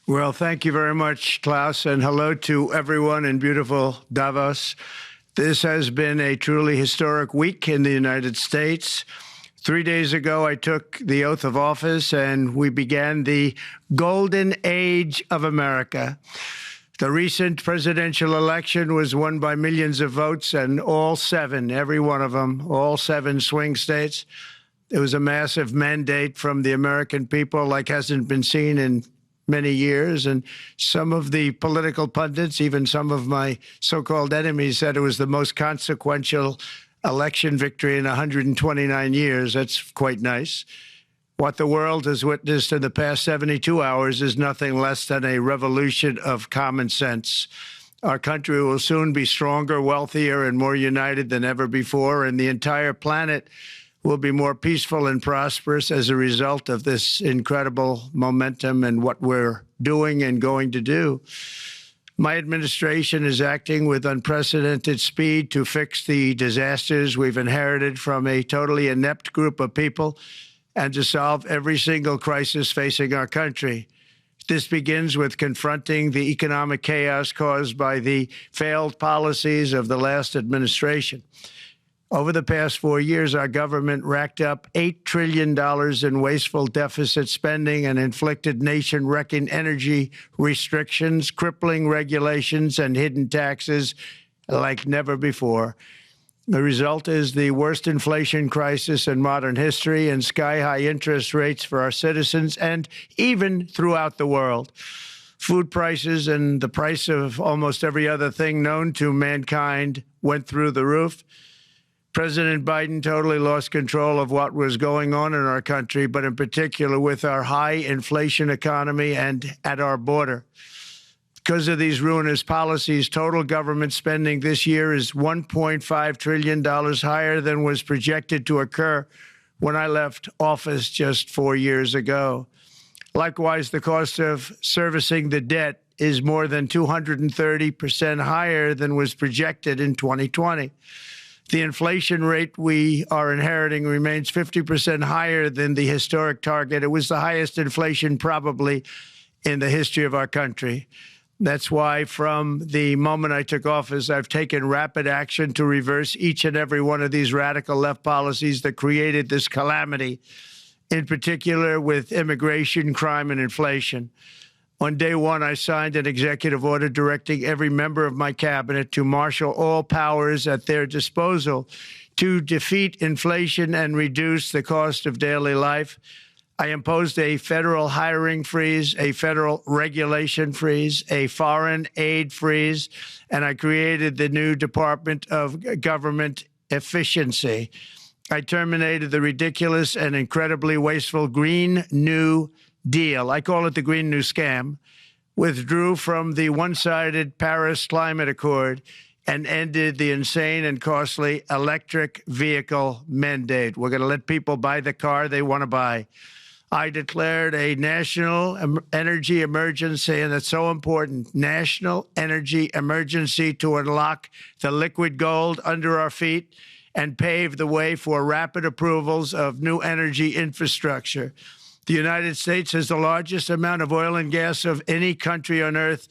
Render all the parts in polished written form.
Well, thank you very much, Klaus, and hello to everyone in beautiful Davos. This has been a truly historic week in the United States. 3 days ago, I took the oath of office, and we began the golden age of America. The recent presidential election was won by millions of votes, and all seven, every one of them, all seven swing states. It was a massive mandate from the American people like hasn't been seen in many years, and some of the political pundits, even some of my so-called enemies, said it was the most consequential election victory in 129 years. That's quite nice. What the world has witnessed in the past 72 hours is nothing less than a revolution of common sense. Our country will soon be stronger, wealthier, and more united than ever before, and the entire planet will be more peaceful and prosperous as a result of this incredible momentum and what we're doing and going to do. My administration is acting with unprecedented speed to fix the disasters we've inherited from a totally inept group of people and to solve every single crisis facing our country. This begins with confronting the economic chaos caused by the failed policies of the last administration. Over the past 4 years, our government racked up $8 trillion in wasteful deficit spending and inflicted nation-wrecking energy restrictions, crippling regulations, and hidden taxes like never before. The result is the worst inflation crisis in modern history and sky-high interest rates for our citizens and even throughout the world. Food prices and the price of almost every other thing known to mankind went through the roof. President Biden totally lost control of what was going on in our country, but in particular with our high inflation economy and at our border. Because of these ruinous policies, total government spending this year is $1.5 trillion higher than was projected to occur when I left office just 4 years ago. Likewise, the cost of servicing the debt is more than 230% higher than was projected in 2020. The inflation rate we are inheriting remains 50% higher than the historic target. It was the highest inflation probably in the history of our country. That's why from the moment I took office, I've taken rapid action to reverse each and every one of these radical left policies that created this calamity, in particular with immigration, crime, and inflation. On day one, I signed an executive order directing every member of my cabinet to marshal all powers at their disposal to defeat inflation and reduce the cost of daily life. I imposed a federal hiring freeze, a federal regulation freeze, a foreign aid freeze, and I created the new Department of Government Efficiency. I terminated the ridiculous and incredibly wasteful Green New Deal. I call it the Green New Scam, withdrew from the one-sided Paris Climate Accord, and ended the insane and costly electric vehicle mandate. We're going to let people buy the car they want to buy. I declared a national energy emergency, and it's so important, national energy emergency to unlock the liquid gold under our feet and pave the way for rapid approvals of new energy infrastructure. The United States has the largest amount of oil and gas of any country on earth,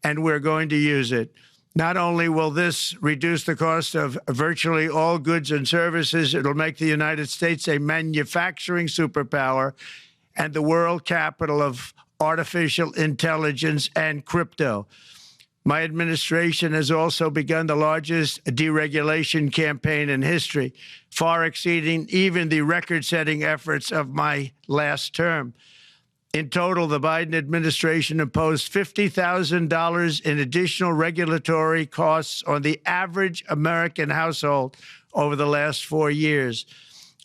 and we're going to use it. Not only will this reduce the cost of virtually all goods and services, it'll make the United States a manufacturing superpower and the world capital of artificial intelligence and crypto. My administration has also begun the largest deregulation campaign in history, far exceeding even the record-setting efforts of my last term. In total, the Biden administration imposed $50,000 in additional regulatory costs on the average American household over the last 4 years.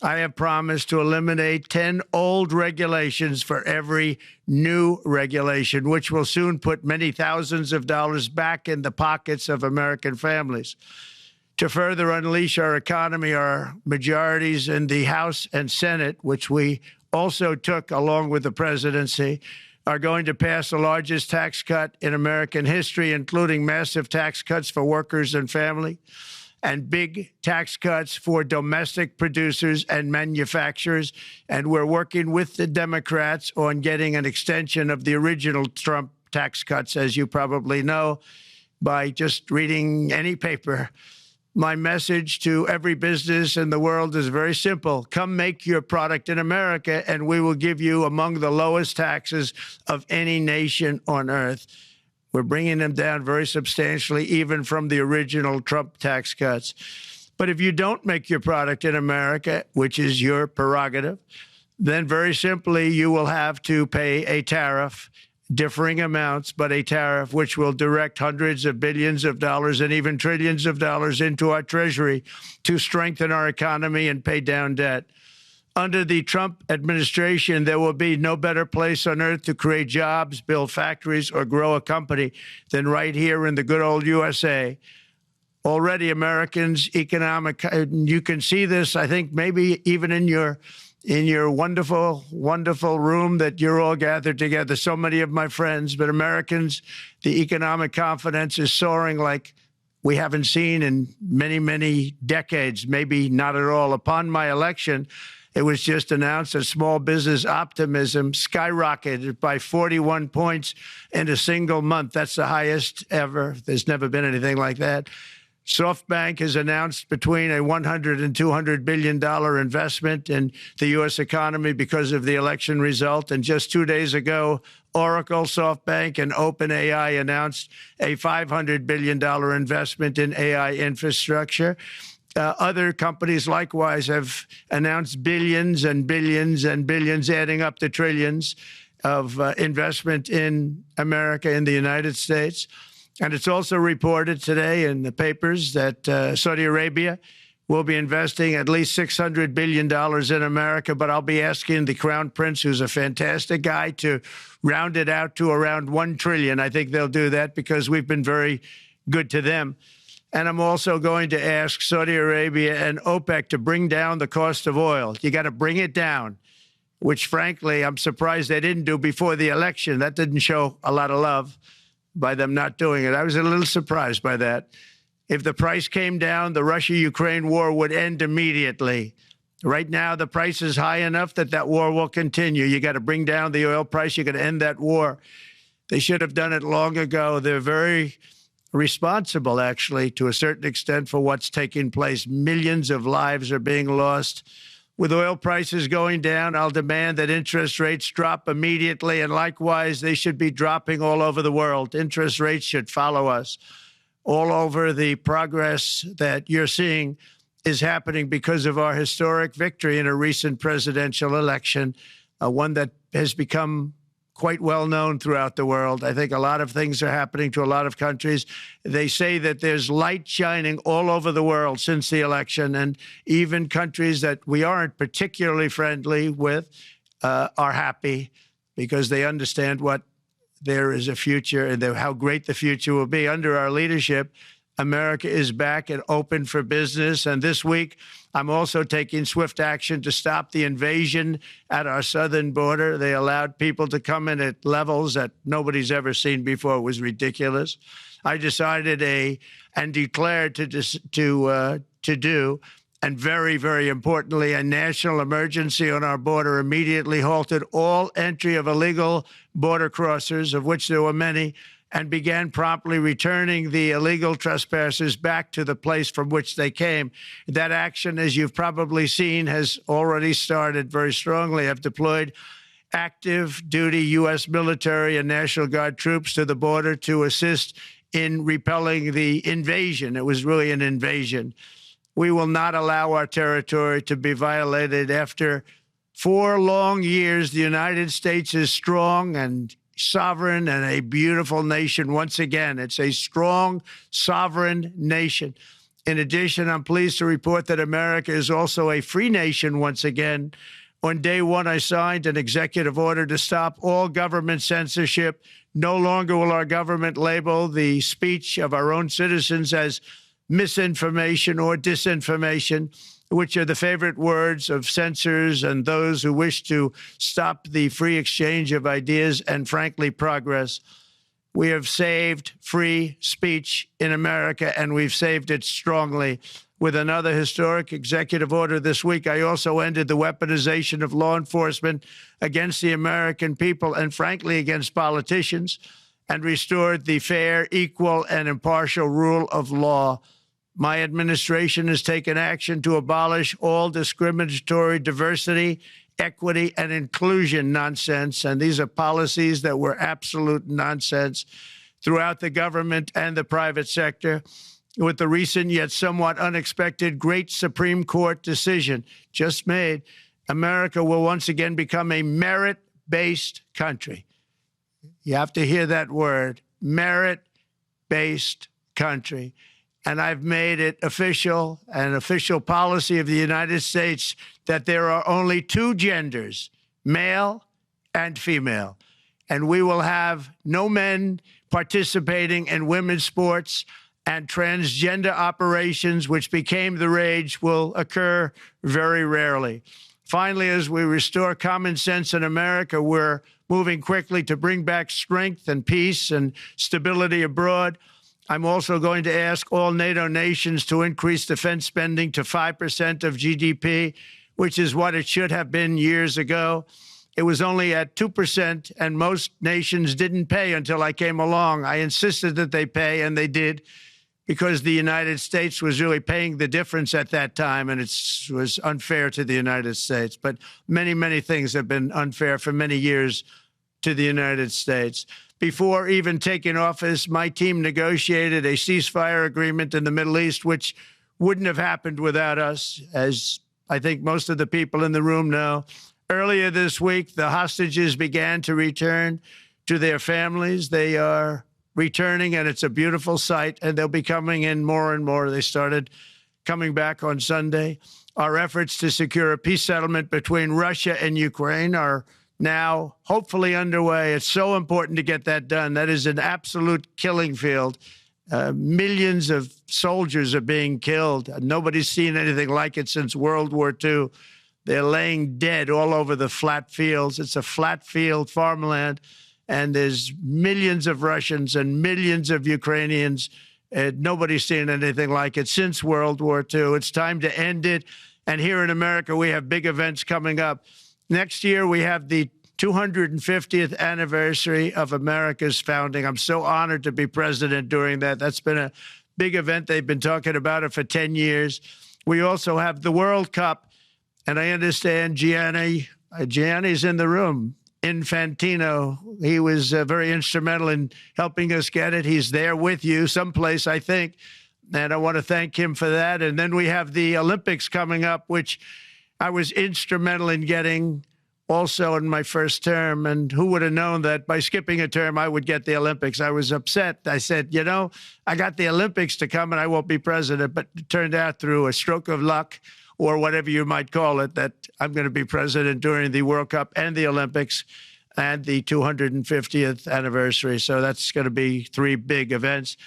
I have promised to eliminate 10 old regulations for every new regulation, which will soon put many thousands of dollars back in the pockets of American families. To further unleash our economy, our majorities in the House and Senate, which we also took along with the presidency, are going to pass the largest tax cut in American history, including massive tax cuts for workers and family, and big tax cuts for domestic producers and manufacturers. And we're working with the Democrats on getting an extension of the original Trump tax cuts, as you probably know by just reading any paper. My message to every business in the world is very simple. Come make your product in America, and we will give you among the lowest taxes of any nation on earth. We're bringing them down very substantially, even from the original Trump tax cuts. But if you don't make your product in America, which is your prerogative, then very simply you will have to pay a tariff, differing amounts, but a tariff which will direct hundreds of billions of dollars and even trillions of dollars into our treasury to strengthen our economy and pay down debt. Under the Trump administration, there will be no better place on earth to create jobs, build factories, or grow a company than right here in the good old USA. Already Americans' economic, you can see this, I think, maybe even in your wonderful, wonderful room that you're all gathered together, so many of my friends, but Americans, the economic confidence is soaring like we haven't seen in many, many decades, maybe not at all. Upon my election, it was just announced that small business optimism skyrocketed by 41 points in a single month. That's the highest ever. There's never been anything like that. SoftBank has announced between a $100 and $200 billion investment in the U.S. economy because of the election result. And just 2 days ago, Oracle, SoftBank, and OpenAI announced a $500 billion investment in AI infrastructure. Other companies likewise have announced billions and billions and billions, adding up to trillions of investment in America, in the United States. And it's also reported today in the papers that Saudi Arabia will be investing at least $600 billion in America. But I'll be asking the Crown Prince, who's a fantastic guy, to round it out to around $1 trillion. I think they'll do that because we've been very good to them. And I'm also going to ask Saudi Arabia and OPEC to bring down the cost of oil. You got to bring it down, which, frankly, I'm surprised they didn't do before the election. That didn't show a lot of love by them not doing it. I was a little surprised by that. If the price came down, the Russia-Ukraine war would end immediately. Right now, the price is high enough that that war will continue. You got to bring down the oil price. You got to end that war. They should have done it long ago. They're very responsible, actually, to a certain extent, for what's taking place. Millions of lives are being lost. With oil prices going down, I'll demand that interest rates drop immediately, and likewise, they should be dropping all over the world. Interest rates should follow us. All over, the progress that you're seeing is happening because of our historic victory in a recent presidential election, one that has become quite well known throughout the world. I think a lot of things are happening to a lot of countries. They say that there's light shining all over the world since the election, and even countries that we aren't particularly friendly with are happy because they understand what there is a future and how great the future will be. Under our leadership, America is back and open for business. And this week, I'm also taking swift action to stop the invasion at our southern border. They allowed people to come in at levels that nobody's ever seen before. It was ridiculous. I decided and declared to do, and very, very importantly, a national emergency on our border, immediately halted all entry of illegal border crossers, of which there were many, and began promptly returning the illegal trespassers back to the place from which they came. That action, as you've probably seen, has already started very strongly. I've deployed active duty U.S. military and National Guard troops to the border to assist in repelling the invasion. It was really an invasion. We will not allow our territory to be violated. After 4 long years, the United States is strong and sovereign and a beautiful nation. Once again, it's a strong, sovereign nation. In addition, I'm pleased to report that America is also a free nation once again. On day one, I signed an executive order to stop all government censorship. No longer will our government label the speech of our own citizens as misinformation or disinformation, which are the favorite words of censors and those who wish to stop the free exchange of ideas and, frankly, progress. We have saved free speech in America, and we've saved it strongly. With another historic executive order this week, I also ended the weaponization of law enforcement against the American people and, frankly, against politicians. and restored the fair, equal, and impartial rule of law. My administration has taken action to abolish all discriminatory diversity, equity, and inclusion nonsense, and these are policies that were absolute nonsense throughout the government and the private sector. With the recent yet somewhat unexpected great Supreme Court decision just made, America will once again become a merit-based country. You have to hear that word, merit-based country. And I've made it official, an official policy of the United States, that there are only two genders, male and female. And we will have no men participating in women's sports, and transgender operations, which became the rage, will occur very rarely. Finally, as we restore common sense in America, we're moving quickly to bring back strength and peace and stability abroad. I'm also going to ask all NATO nations to increase defense spending to 5% of GDP, which is what it should have been years ago. It was only at 2%, and most nations didn't pay until I came along. I insisted that they pay, and they did, because the United States was really paying the difference at that time, and it was unfair to the United States. But many, many things have been unfair for many years to the United States. Before even taking office, my team negotiated a ceasefire agreement in the Middle East, which wouldn't have happened without us, as I think most of the people in the room know. Earlier this week, the hostages began to return to their families. They are returning, and it's a beautiful sight, and they'll be coming in more and more. They started coming back on Sunday. Our efforts to secure a peace settlement between Russia and Ukraine are now hopefully underway. It's so important to get that done. That is an absolute killing field. Millions of soldiers are being killed. Nobody's seen anything like it since World War II. They're laying dead all over the flat fields. It's a flat field farmland. And there's millions of Russians and millions of Ukrainians. Nobody's seen anything like it since World War II. It's time to end it. And here in America, we have big events coming up. Next year, we have the 250th anniversary of America's founding. I'm so honored to be president during that. That's been a big event. They've been talking about it for 10 years. We also have the World Cup. And I understand Gianni's in the room. Infantino, he was very instrumental in helping us get it. He's there with you someplace, I think, and I want to thank him for that. And then we have the Olympics coming up, which I was instrumental in getting also in my first term. And who would have known that by skipping a term, I would get the Olympics? I was upset. I said, you know, I got the Olympics to come and I won't be president. But it turned out through a stroke of luck, or whatever you might call it, that I'm going to be president during the World Cup and the Olympics and the 250th anniversary. So that's going to be three big events.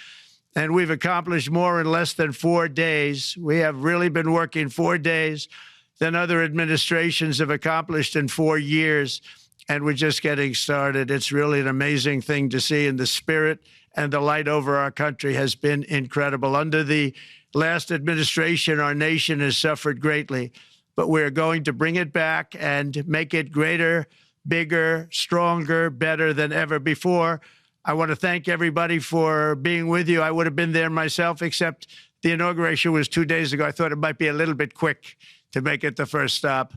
And we've accomplished more in less than 4 days. We have really been working 4 days than other administrations have accomplished in 4 years. And we're just getting started. It's really an amazing thing to see. And the spirit and the light over our country has been incredible. Under the last administration, our nation has suffered greatly, but we're going to bring it back and make it greater, bigger, stronger, better than ever before. I want to thank everybody for being with you. I would have been there myself, except the inauguration was 2 days ago. I thought it might be a little bit quick to make it the first stop,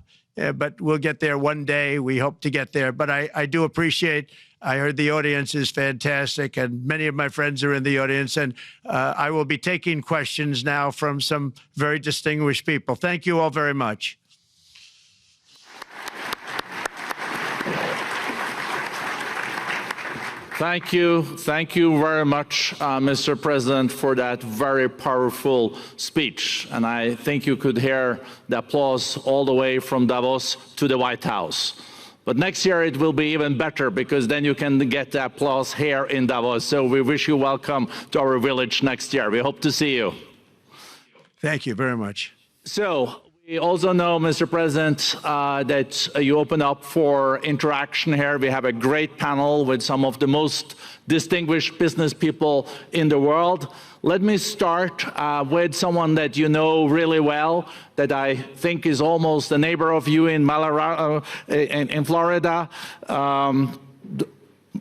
but we'll get there one day. We hope to get there. But I do appreciate, I heard the audience is fantastic, and many of my friends are in the audience, and I will be taking questions now from some very distinguished people. Thank you all very much. Thank you. Thank you very much, Mr. President, for that very powerful speech. And I think you could hear the applause all the way from Davos to the White House. But next year it will be even better, because then you can get the applause here in Davos. So we wish you welcome to our village next year. We hope to see you. Thank you very much. So we also know, Mr. President, that you open up for interaction here. We have a great panel with some of the most distinguished business people in the world. Let me start with someone that you know really well, that I think is almost a neighbor of you in Florida.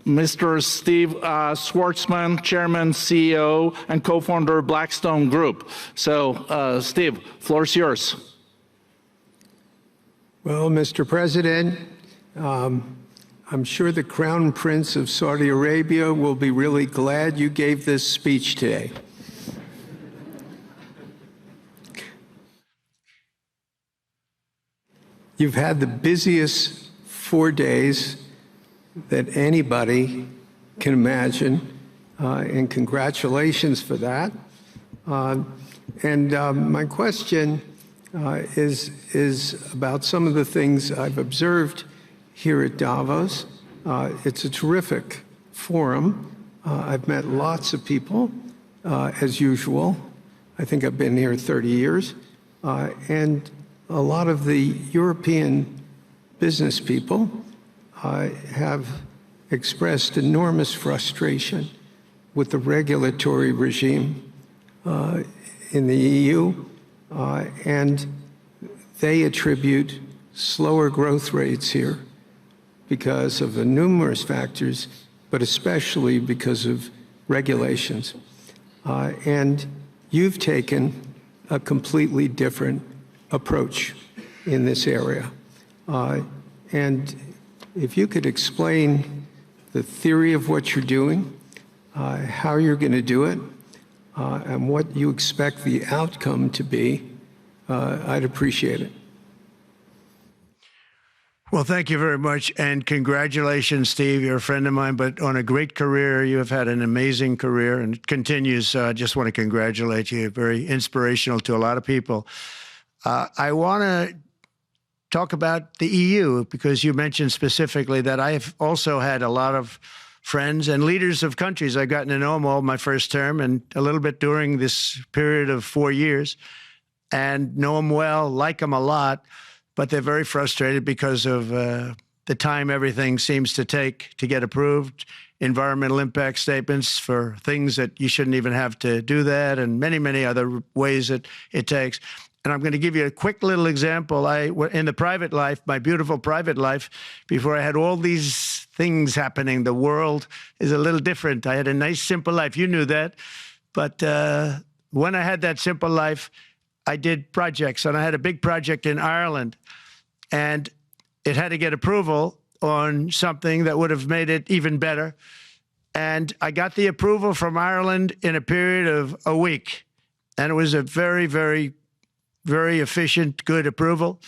Mr. Steve Schwartzman, Chairman, CEO, and co-founder of Blackstone Group. So, Steve, floor is yours. Well, Mr. President, I'm sure the Crown Prince of Saudi Arabia will be really glad you gave this speech today. You've had the busiest 4 days that anybody can imagine, and congratulations for that. My question is about some of the things I've observed here at Davos. It's a terrific forum. I've met lots of people, as usual. I think I've been here 30 years. And a lot of the European business people have expressed enormous frustration with the regulatory regime in the EU, and they attribute slower growth rates here because of numerous factors, but especially because of regulations. And you've taken a completely different approach in this area. And if you could explain the theory of what you're doing, how you're going to do it, and what you expect the outcome to be, I'd appreciate it. Well, thank you very much, and congratulations, Steve. You're a friend of mine, but on a great career. You have had an amazing career, and it continues. I just want to congratulate you. Very inspirational to a lot of people. I want to talk about the EU, because you mentioned specifically that I've also had a lot of friends and leaders of countries. I've gotten to know them all my first term and a little bit during this period of 4 years, and know them well, like them a lot, but they're very frustrated because of the time everything seems to take to get approved, environmental impact statements for things that you shouldn't even have to do that, and many, many other ways that it takes. And I'm going to give you a quick little example. In the private life, my beautiful private life, before I had all these things happening, the world is a little different. I had a nice, simple life. You knew that. But when I had that simple life, I did projects. And I had a big project in Ireland. And it had to get approval on something that would have made it even better. And I got the approval from Ireland in a period of a week. And it was a very, very, very efficient, good approval.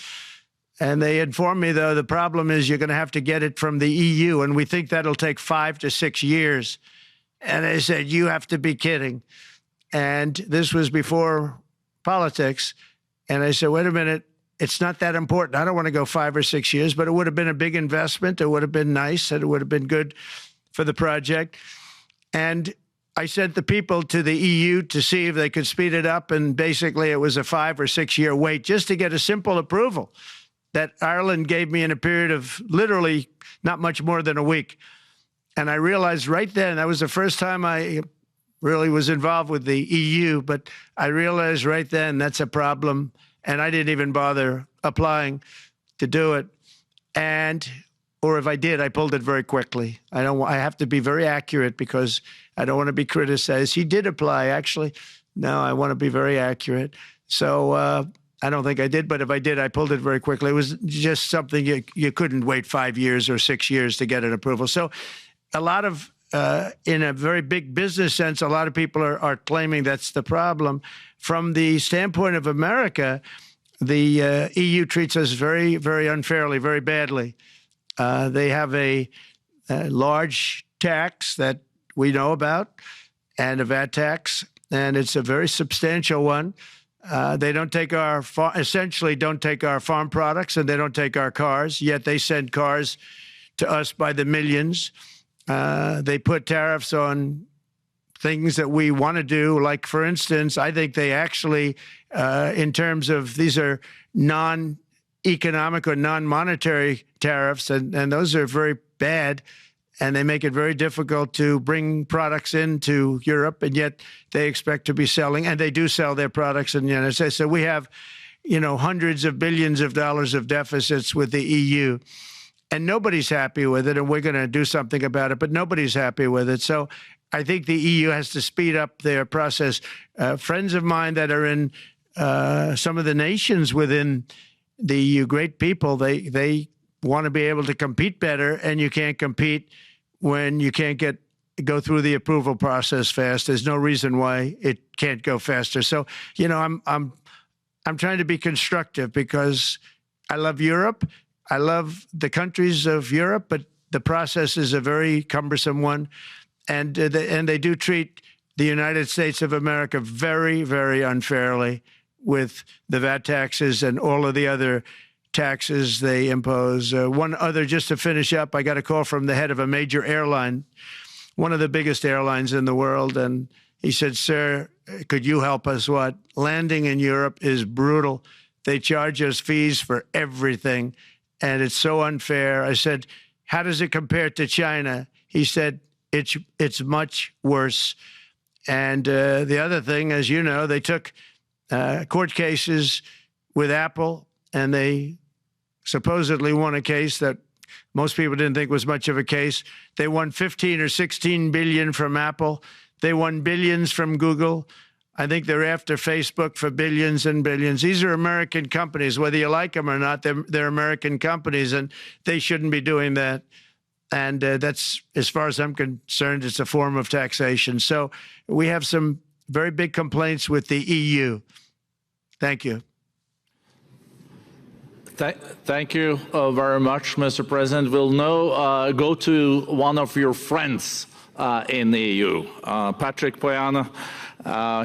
And they informed me, though, the problem is you're going to have to get it from the EU, and we think that'll take 5 to 6 years. And they said, you have to be kidding. And this was before politics. And I said, wait a minute, it's not that important. I don't want to go 5 or 6 years, but it would have been a big investment. It would have been nice, and it would have been good for the project. And I sent the people to the EU to see if they could speed it up, and basically it was a 5 or 6 year wait just to get a simple approval that Ireland gave me in a period of literally not much more than a week. And I realized right then, that was the first time I really was involved with the EU, but I realized right then that's a problem, and I didn't even bother applying to do it. Or if I did, I pulled it very quickly. I have to be very accurate because I don't want to be criticized. He did apply, actually. No, I want to be very accurate. So I don't think I did, but if I did, I pulled it very quickly. It was just something you couldn't wait 5 years or 6 years to get an approval. So a lot of, in a very big business sense, a lot of people are claiming that's the problem. From the standpoint of America, the EU treats us very, very unfairly, very badly. They have a large tax that we know about, and a VAT tax, and it's a very substantial one. They don't take essentially don't take our farm products, and they don't take our cars, yet they send cars to us by the millions. They put tariffs on things that we want to do, like, for instance, I think they actually, in terms of, these are non-economic or non-monetary tariffs, and those are very bad, and they make it very difficult to bring products into Europe, and yet they expect to be selling, and they do sell their products in the United States. So we have, hundreds of billions of dollars of deficits with the EU. and nobody's happy with it, and we're going to do something about it, but nobody's happy with it. So I think the EU has to speed up their process. Friends of mine that are in some of the nations within the EU, great people, they want to be able to compete better, and you can't compete when you can't go through the approval process fast. There's no reason why it can't go faster. So, you know, I'm trying to be constructive because I love Europe. I love the countries of Europe, but the process is a very cumbersome one. And they do treat the United States of America very, very unfairly with the VAT taxes and all of the other taxes they impose. One other, just to finish up, I got a call from the head of a major airline, one of the biggest airlines in the world, and he said, "Sir, could you help us? What? Landing in Europe is brutal. They charge us fees for everything, and it's so unfair." I said, "How does it compare to China?" He said, it's much worse. And the other thing, as you know, they took court cases with Apple, and they supposedly won a case that most people didn't think was much of a case. They won 15 or 16 billion from Apple. They won billions from Google. I think they're after Facebook for billions and billions. These are American companies, whether you like them or not. They're American companies, and they shouldn't be doing that. And that's, as far as I'm concerned, it's a form of taxation. So we have some very big complaints with the EU. Thank you. Thank you very much, Mr. President. We'll now go to one of your friends in the EU, Patrick Pouyanné.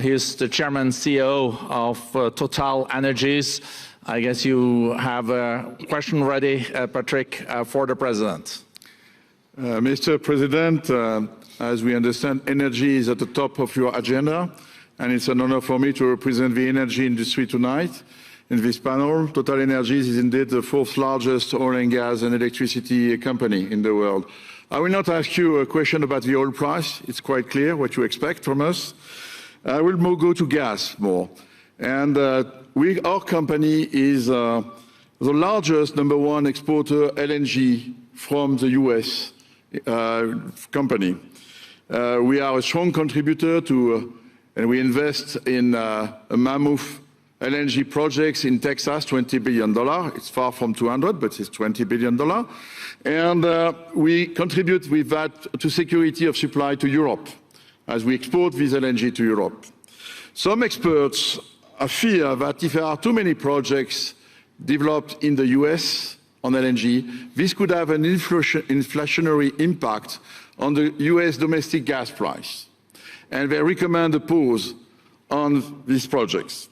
He's the chairman and CEO of Total Energies. I guess you have a question ready, Patrick, for the president. Mr. President, as we understand, energy is at the top of your agenda, and it's an honor for me to represent the energy industry tonight. In this panel, Total Energies is indeed the fourth largest oil and gas and electricity company in the world. I will not ask you a question about the oil price. It's quite clear what you expect from us. I will go to gas more. And our company is the largest #1 exporter LNG from the US company. We are a strong contributor to, and we invest in a mammoth LNG projects in Texas, $20 billion. It's far from 200, but it's $20 billion. And we contribute with that to security of supply to Europe as we export this LNG to Europe. Some experts fear that if there are too many projects developed in the US on LNG, this could have an inflationary impact on the US domestic gas price. And they recommend a pause on these projects.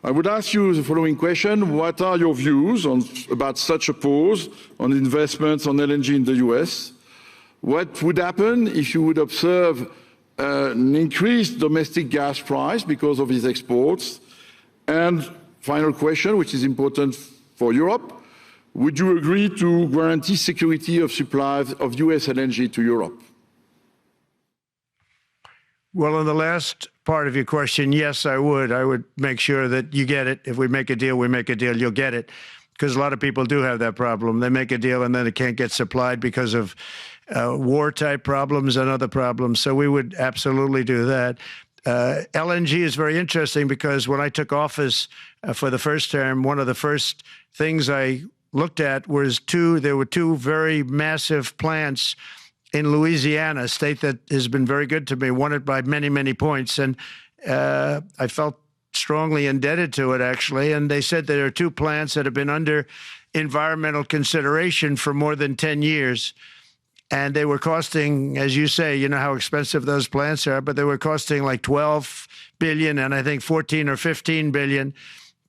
I would ask you the following question. What are your views about such a pause on investments on LNG in the US? What would happen if you would observe an increased domestic gas price because of these exports? And final question, which is important for Europe, would you agree to guarantee security of supply of US LNG to Europe? Well, in the last part of your question, yes, I would. I would make sure that you get it. If we make a deal, we make a deal, you'll get it. Because a lot of people do have that problem. They make a deal and then it can't get supplied because of war-type problems and other problems. So we would absolutely do that. LNG is very interesting because when I took office for the first term, one of the first things I looked at was there were two very massive plants in Louisiana, a state that has been very good to me, won it by many, many points. And I felt strongly indebted to it, actually. And they said there are two plants that have been under environmental consideration for more than 10 years. And they were costing, as you say, you know how expensive those plants are, but they were costing like 12 billion and I think 14 or 15 billion.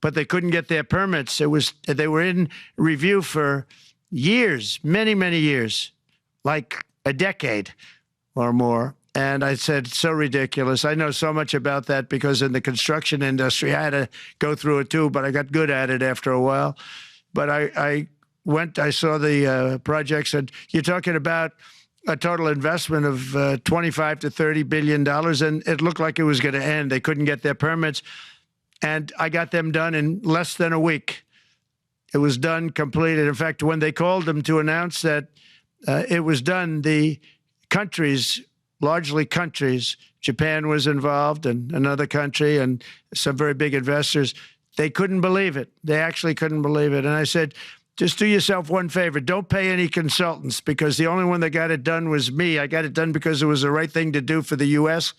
But they couldn't get their permits. They were in review for years, many, many years, like a decade or more. And I said, so ridiculous. I know so much about that because in the construction industry, I had to go through it too, but I got good at it after a while. But I saw the projects, and you're talking about a total investment of 25 to $30 billion, and it looked like it was going to end. They couldn't get their permits. And I got them done in less than a week. It was done, completed. In fact, when they called them to announce that it was done, the countries, largely countries, Japan was involved and another country and some very big investors, they couldn't believe it. They actually couldn't believe it. And I said, just do yourself one favor. Don't pay any consultants, because the only one that got it done was me. I got it done because it was the right thing to do for the U.S.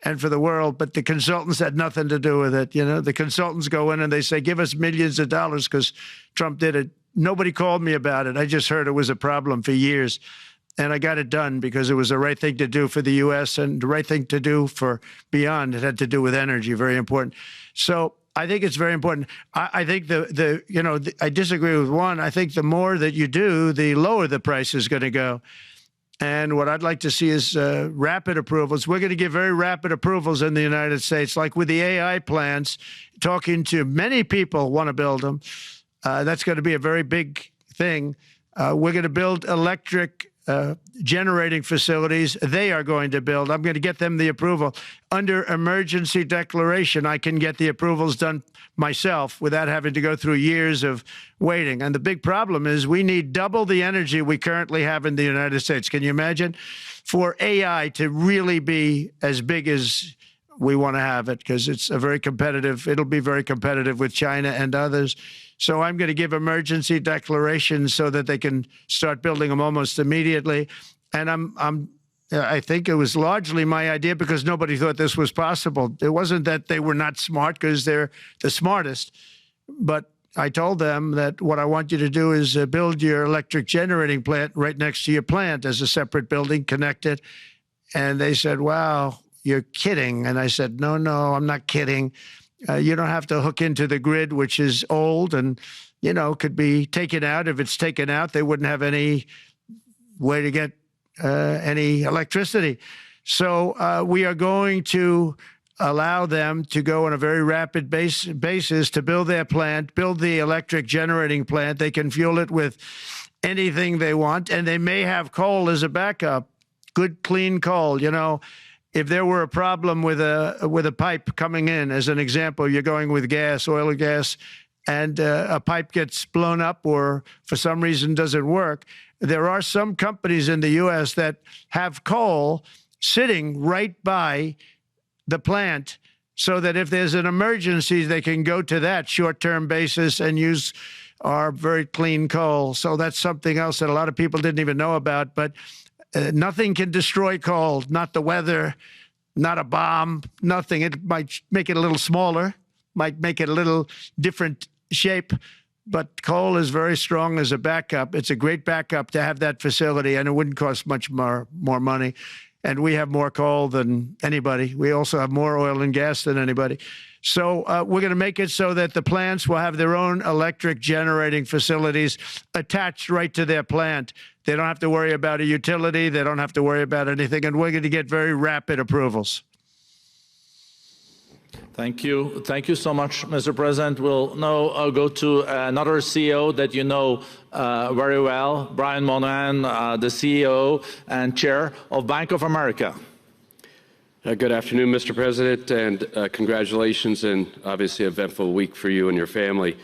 and for the world, but the consultants had nothing to do with it. You know, the consultants go in and they say, give us millions of dollars because Trump did it. Nobody called me about it. I just heard it was a problem for years. And I got it done because it was the right thing to do for the U.S. and the right thing to do for beyond. It had to do with energy, very important. So I think it's very important. I think I disagree with one. I think the more that you do, the lower the price is going to go. And what I'd like to see is rapid approvals. We're going to give very rapid approvals in the United States, like with the AI plants, talking to many people want to build them. That's going to be a very big thing. We're going to build electric generating facilities. They are going to build. I'm going to get them the approval. Under emergency declaration, I can get the approvals done myself without having to go through years of waiting. And the big problem is we need double the energy we currently have in the United States. Can you imagine? For AI to really be as big as we want to have it, because it's a very competitive, it'll be very competitive with China and others. So I'm going to give emergency declarations so that they can start building them almost immediately. And I think it was largely my idea because nobody thought this was possible. It wasn't that they were not smart, because they're the smartest. But I told them that what I want you to do is build your electric generating plant right next to your plant as a separate building, connected. And they said, wow, you're kidding. And I said, no, I'm not kidding. You don't have to hook into the grid, which is old and, could be taken out. If it's taken out, they wouldn't have any way to get any electricity. So we are going to allow them to go on a very rapid basis to build their plant, build the electric generating plant. They can fuel it with anything they want, and they may have coal as a backup, good, clean coal, If there were a problem with a pipe coming in, as an example, you're going with gas, oil or gas, and a pipe gets blown up or for some reason doesn't work, there are some companies in the U.S. that have coal sitting right by the plant so that if there's an emergency, they can go to that short-term basis and use our very clean coal. So that's something else that a lot of people didn't even know about, but nothing can destroy coal, not the weather, not a bomb, nothing. It might make it a little smaller, might make it a little different shape, but coal is very strong as a backup. It's a great backup to have that facility, and it wouldn't cost much more money. And we have more coal than anybody. We also have more oil and gas than anybody. So we're going to make it so that the plants will have their own electric generating facilities attached right to their plant. They don't have to worry about a utility. They don't have to worry about anything. And we're going to get very rapid approvals. Thank you. Thank you so much, Mr. President. We'll now go to another CEO that you know very well, Brian Moynihan, the CEO and chair of Bank of America. Good afternoon, Mr. President, and congratulations, and obviously an eventful week for you and your family.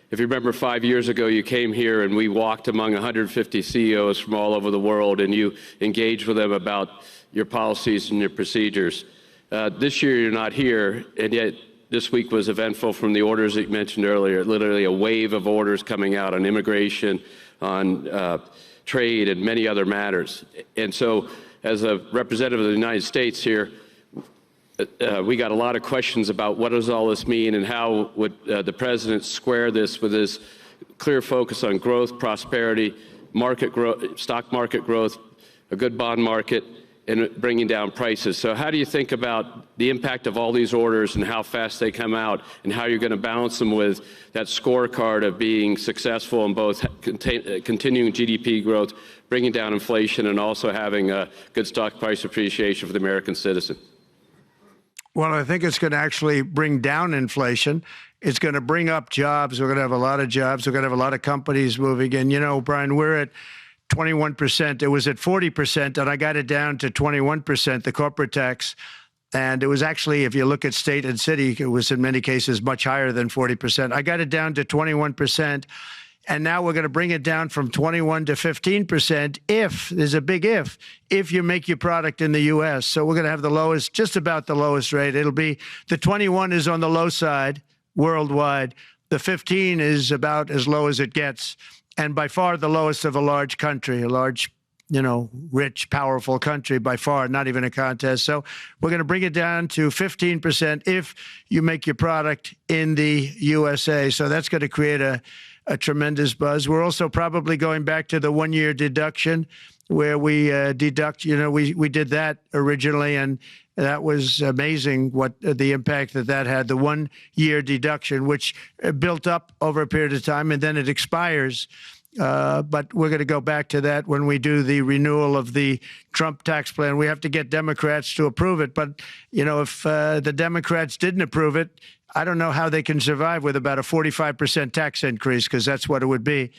If you remember 5 years ago, you came here and we walked among 150 CEOs from all over the world, and you engaged with them about your policies and your procedures. This year, you're not here, and yet this week was eventful from the orders that you mentioned earlier, literally a wave of orders coming out on immigration, on trade, and many other matters. And so, as a representative of the United States here, we got a lot of questions about what does all this mean and how would the president square this with his clear focus on growth, prosperity, market growth, stock market growth, a good bond market, and bringing down prices. So how do you think about the impact of all these orders and how fast they come out, and how you're going to balance them with that scorecard of being successful in both continuing GDP growth, bringing down inflation, and also having a good stock price appreciation for the American citizen? Well, I think it's going to actually bring down inflation. It's going to bring up jobs. We're going to have a lot of jobs. We're going to have a lot of companies moving in. Brian, we're at 21%. It was at 40%, and I got it down to 21%, the corporate tax. And it was actually, if you look at state and city, it was in many cases much higher than 40%. I got it down to 21%. And now we're going to bring it down from 21 to 15% if, there's a big if you make your product in the U.S. So we're going to have the lowest, just about the lowest rate. It'll be, the 21 is on the low side worldwide. The 15 is about as low as it gets. And by far the lowest of a large country, a large, rich, powerful country by far, not even a contest. So we're going to bring it down to 15% if you make your product in the USA. So that's going to create a tremendous buzz. We're also probably going back to the one-year deduction where we deduct, we did that originally, and that was amazing what the impact that had, the one-year deduction, which built up over a period of time, and then it expires. But we're going to go back to that when we do the renewal of the Trump tax plan. We have to get Democrats to approve it. But, if the Democrats didn't approve it, I don't know how they can survive with about a 45% tax increase, because that's what it would be.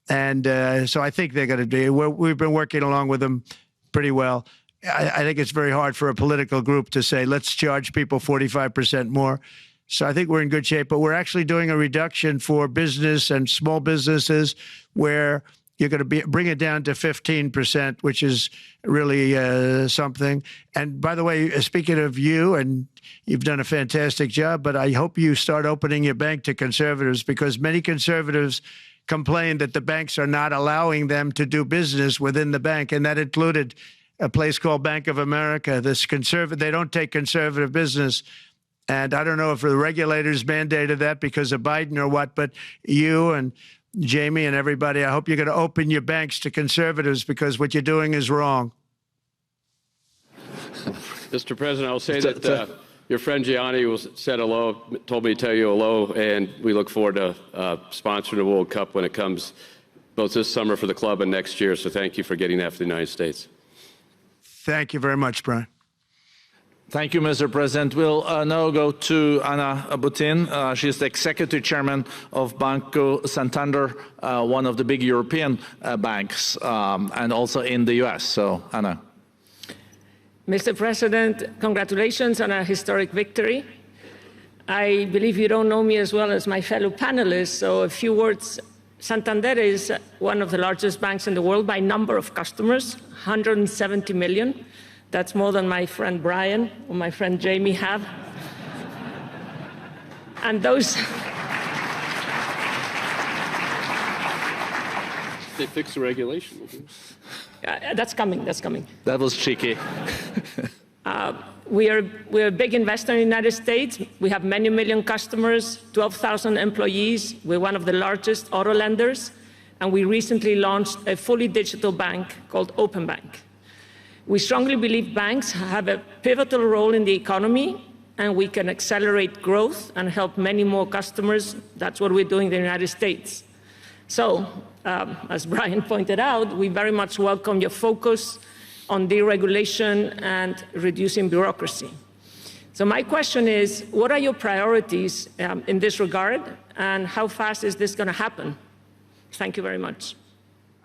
And so I think they're going to be. We've been working along with them pretty well. I think it's very hard for a political group to say, let's charge people 45% more. So I think we're in good shape, but we're actually doing a reduction for business and small businesses where you're going to bring it down to 15%, which is really something. And by the way, speaking of you, and you've done a fantastic job, but I hope you start opening your bank to conservatives, because many conservatives complain that the banks are not allowing them to do business within the bank, and that included a place called Bank of America. They don't take conservative business. And I don't know if the regulators mandated that because of Biden or what, but you and Jamie and everybody, I hope you're going to open your banks to conservatives, because what you're doing is wrong. Mr. President, I'll say that your friend Gianni said hello, told me to tell you hello, and we look forward to sponsoring the World Cup when it comes, both this summer for the club and next year. So thank you for getting that for the United States. Thank you very much, Brian. Thank you, Mr. President. We'll now go to Anna Butin. She's the executive chairman of Banco Santander, one of the big European banks, and also in the U.S. So, Anna. Mr. President, congratulations on a historic victory. I believe you don't know me as well as my fellow panelists, so a few words. Santander is one of the largest banks in the world by number of customers, 170 million. That's more than my friend Brian or my friend Jamie have. And those... They fixed the regulation. That's coming, that's coming. That was cheeky. We're a big investor in the United States. We have many million customers, 12,000 employees. We're one of the largest auto lenders. And we recently launched a fully digital bank called Open Bank. We strongly believe banks have a pivotal role in the economy, and we can accelerate growth and help many more customers. That's what we're doing in the United States. So, as Brian pointed out, we very much welcome your focus on deregulation and reducing bureaucracy. So my question is, what are your priorities in this regard, and how fast is this going to happen? Thank you very much.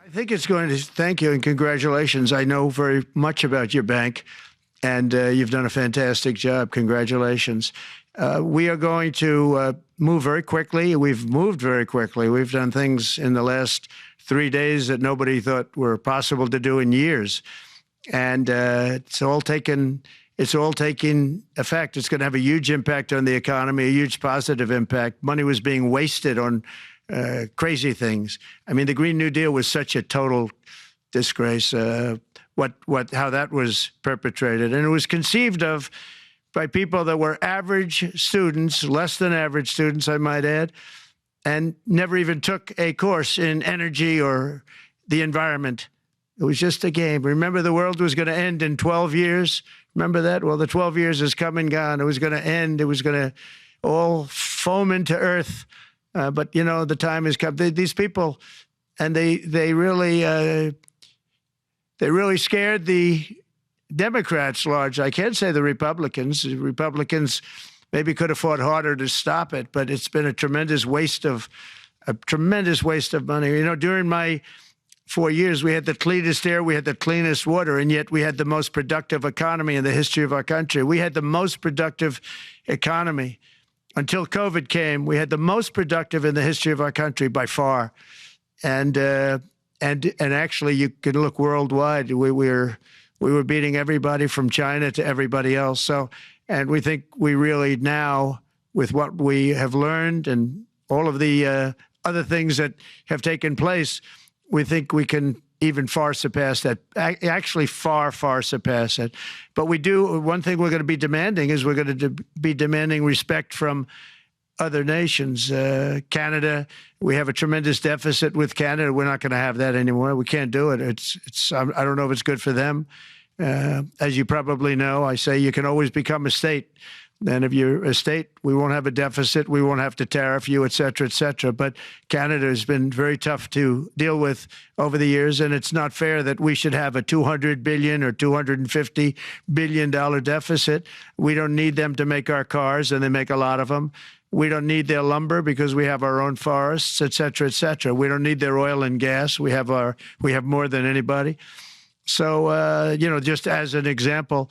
I think it's going to, thank you and congratulations. I know very much about your bank, and you've done a fantastic job. Congratulations. We are going to move very quickly. We've moved very quickly. We've done things in the last 3 days that nobody thought were possible to do in years. And it's all taking effect. It's going to have a huge impact on the economy, a huge positive impact. Money was being wasted on crazy things. I mean, the Green New Deal was such a total disgrace, how that was perpetrated. And it was conceived of by people that were average students, less than average students, I might add, and never even took a course in energy or the environment. It was just a game. Remember, the world was going to end in 12 years? Remember that? Well, the 12 years has come and gone. It was going to end. It was going to all foam into earth. But, you know, the time has come. These people, and they really scared the Democrats large. I can't say the Republicans. The Republicans maybe could have fought harder to stop it, but it's been a tremendous waste of money. You know, during my 4 years, we had the cleanest air, we had the cleanest water, and yet we had the most productive economy in the history of our country. We had the most productive economy. Until COVID came, we had the most productive in the history of our country by far. and actually you can look worldwide. We were beating everybody from China to everybody else. So, and we think we really now, with what we have learned and all of the other things that have taken place, we think we can even far surpass that, actually far, far surpass it. But we do, one thing we're going to be demanding is we're going to be demanding respect from other nations. Canada, we have a tremendous deficit with Canada. We're not going to have that anymore. We can't do it. I don't know if it's good for them. As you probably know, I say you can always become a state. And if you're a state, we won't have a deficit. We won't have to tariff you, et cetera, et cetera. But Canada has been very tough to deal with over the years. And it's not fair that we should have a $200 billion or $250 billion deficit. We don't need them to make our cars, and they make a lot of them. We don't need their lumber because we have our own forests, et cetera, et cetera. We don't need their oil and gas. We have more than anybody. So, just as an example,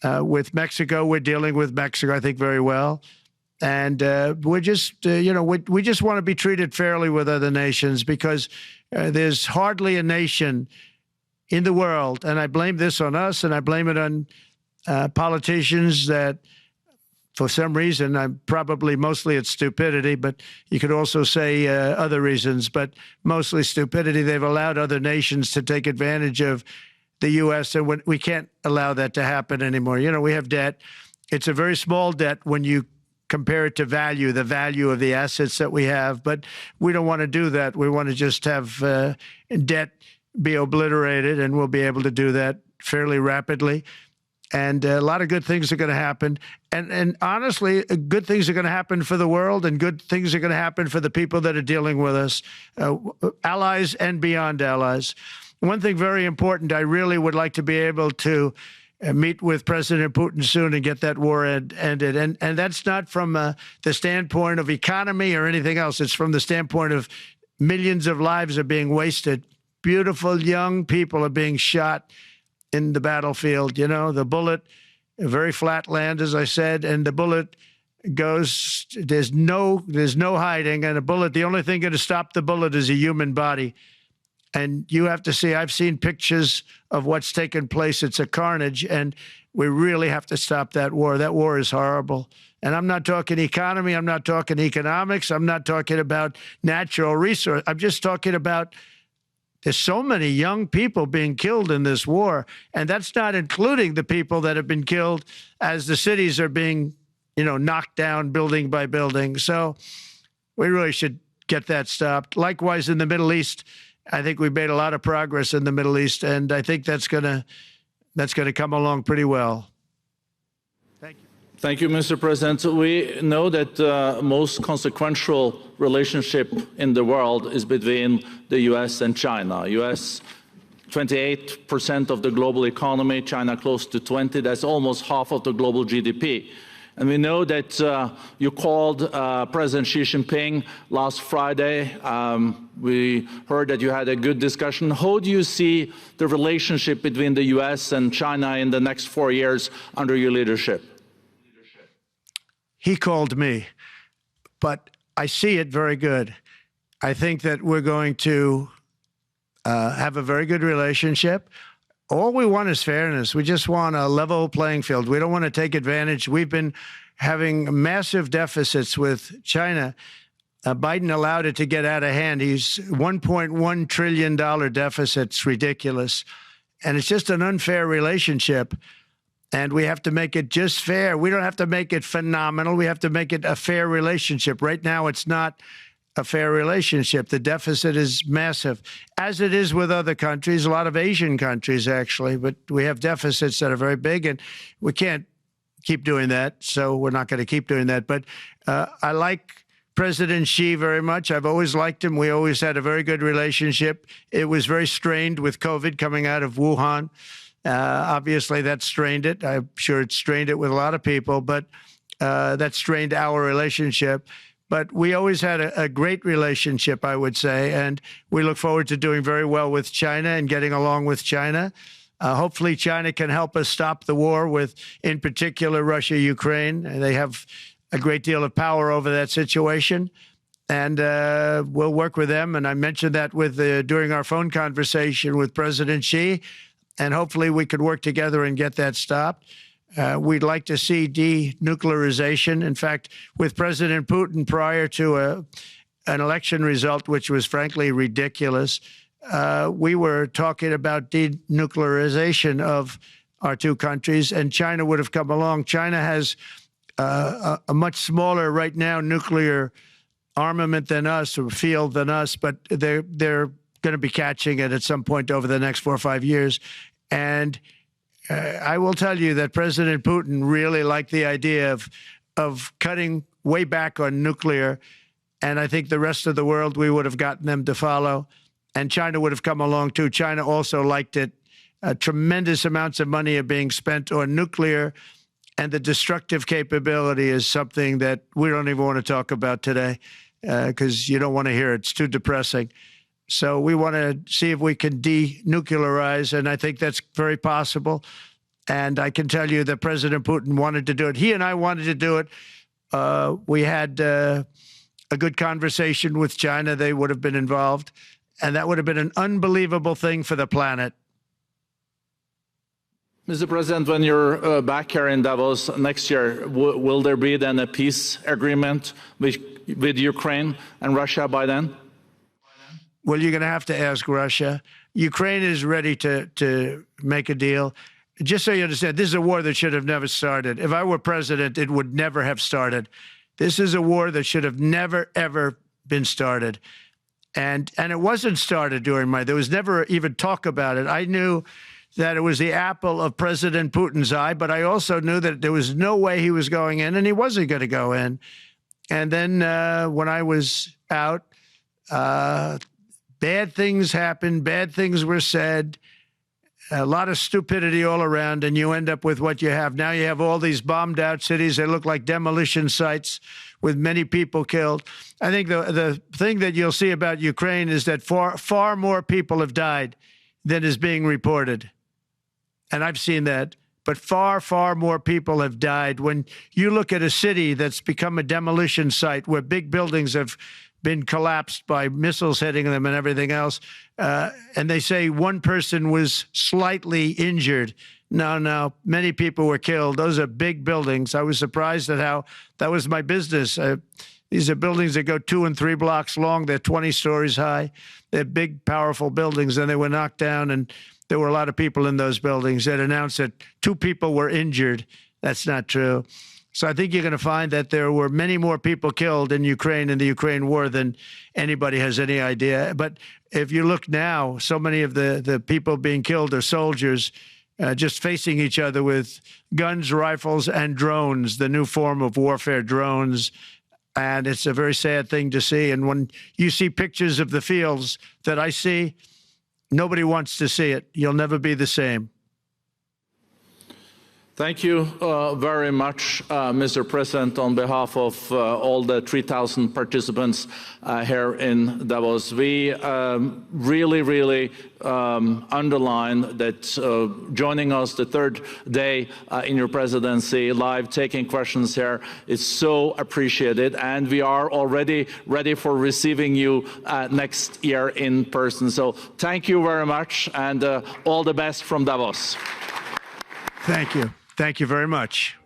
with Mexico, we're dealing with Mexico, I think, very well. And we're just, we just want to be treated fairly with other nations, because there's hardly a nation in the world, and I blame this on us, and I blame it on politicians that, for some reason, mostly it's stupidity, but you could also say other reasons, but mostly stupidity. They've allowed other nations to take advantage of the U.S., and we can't allow that to happen anymore. We have debt. It's a very small debt when you compare it to the value of the assets that we have, but we don't want to do that. We want to just have debt be obliterated, and we'll be able to do that fairly rapidly. And a lot of good things are going to happen. And honestly, good things are going to happen for the world, and good things are going to happen for the people that are dealing with us, allies and beyond allies. One thing very important, I really would like to be able to meet with President Putin soon and get that war ended. And that's not from the standpoint of economy or anything else. It's from the standpoint of millions of lives are being wasted. Beautiful young people are being shot in the battlefield. The bullet, very flat land, as I said, and the bullet goes, there's no hiding. And a bullet, the only thing going to stop the bullet is a human body. And you have to see, I've seen pictures of what's taken place. It's a carnage, and we really have to stop that war. That war is horrible. And I'm not talking economy. I'm not talking economics. I'm not talking about natural resource. I'm just talking about there's so many young people being killed in this war. And that's not including the people that have been killed as the cities are being, knocked down building by building. So we really should get that stopped. Likewise, in the Middle East, I think we've made a lot of progress in the Middle East, and I think that's gonna come along pretty well. Thank you. Thank you, Mr. President. We know that the most consequential relationship in the world is between the U.S. and China. U.S. 28% of the global economy, China close to 20. That's almost half of the global GDP. And we know that you called President Xi Jinping last Friday. We heard that you had a good discussion. How do you see the relationship between the U.S. and China in the next 4 years under your leadership? He called me, but I see it very good. I think that we're going to have a very good relationship. All we want is fairness. We just want a level playing field. We don't want to take advantage. We've been having massive deficits with China. Biden allowed it to get out of hand. He's $1.1 trillion deficit. It's ridiculous. And it's just an unfair relationship. And we have to make it just fair. We don't have to make it phenomenal. We have to make it a fair relationship. Right now, it's not a fair relationship. The deficit is massive, as it is with other countries, a lot of Asian countries, actually. But we have deficits that are very big, and we can't keep doing that. So we're not going to keep doing that. But I like President Xi very much. I've always liked him. We always had a very good relationship. It was very strained with COVID coming out of Wuhan. Obviously, that strained it. I'm sure it strained it with a lot of people, but that strained our relationship. But we always had a great relationship, I would say, and we look forward to doing very well with China and getting along with China. Hopefully, China can help us stop the war with, in particular, Russia, Ukraine. They have a great deal of power over that situation. And we'll work with them. And I mentioned that during our phone conversation with President Xi. And hopefully we could work together and get that stopped. We'd like to see denuclearization. In fact, with President Putin, prior to an election result, which was frankly ridiculous, we were talking about denuclearization of our two countries, and China would have come along. China has a much smaller right now nuclear armament than us, or field than us, but they're going to be catching it at some point over the next 4 or 5 years. And I will tell you that President Putin really liked the idea of cutting way back on nuclear. And I think the rest of the world, we would have gotten them to follow. And China would have come along too. China also liked it. Tremendous amounts of money are being spent on nuclear. And the destructive capability is something that we don't even want to talk about today because you don't want to hear it. It's too depressing. So we want to see if we can denuclearize, and I think that's very possible. And I can tell you that President Putin wanted to do it. He and I wanted to do it. We had a good conversation with China. They would have been involved, and that would have been an unbelievable thing for the planet. Mr. President, when you're back here in Davos next year, will there be then a peace agreement with Ukraine and Russia by then? Well, you're going to have to ask Russia. Ukraine is ready to make a deal. Just so you understand, this is a war that should have never started. If I were president, it would never have started. This is a war that should have never, ever been started. And it wasn't started during there was never even talk about it. I knew that it was the apple of President Putin's eye, but I also knew that there was no way he was going in, and he wasn't going to go in. And then when I was out, bad things happened, bad things were said, a lot of stupidity all around, and you end up with what you have. Now you have all these bombed out cities. They look like demolition sites with many people killed. I think the thing that you'll see about Ukraine is that far more people have died than is being reported. And I've seen that. But far, far more people have died. When you look at a city that's become a demolition site where big buildings have been collapsed by missiles hitting them and everything else, and they say one person was slightly injured. No, many people were killed. Those are big buildings. I was surprised at how that was my business. These are buildings that go 2 and 3 blocks long. They're 20 stories high. They're big, powerful buildings, and they were knocked down, and there were a lot of people in those buildings that announced that 2 people were injured. That's not true. So I think you're going to find that there were many more people killed in Ukraine in the Ukraine war than anybody has any idea. But if you look now, so many of the people being killed are soldiers just facing each other with guns, rifles, and drones, the new form of warfare, drones. And it's a very sad thing to see. And when you see pictures of the fields that I see, nobody wants to see it. You'll never be the same. Thank you very much, Mr. President, on behalf of all the 3,000 participants here in Davos. We really underline that joining us the 3rd day in your presidency, live taking questions here is so appreciated, and we are already ready for receiving you next year in person. So thank you very much, and all the best from Davos. Thank you. Thank you very much.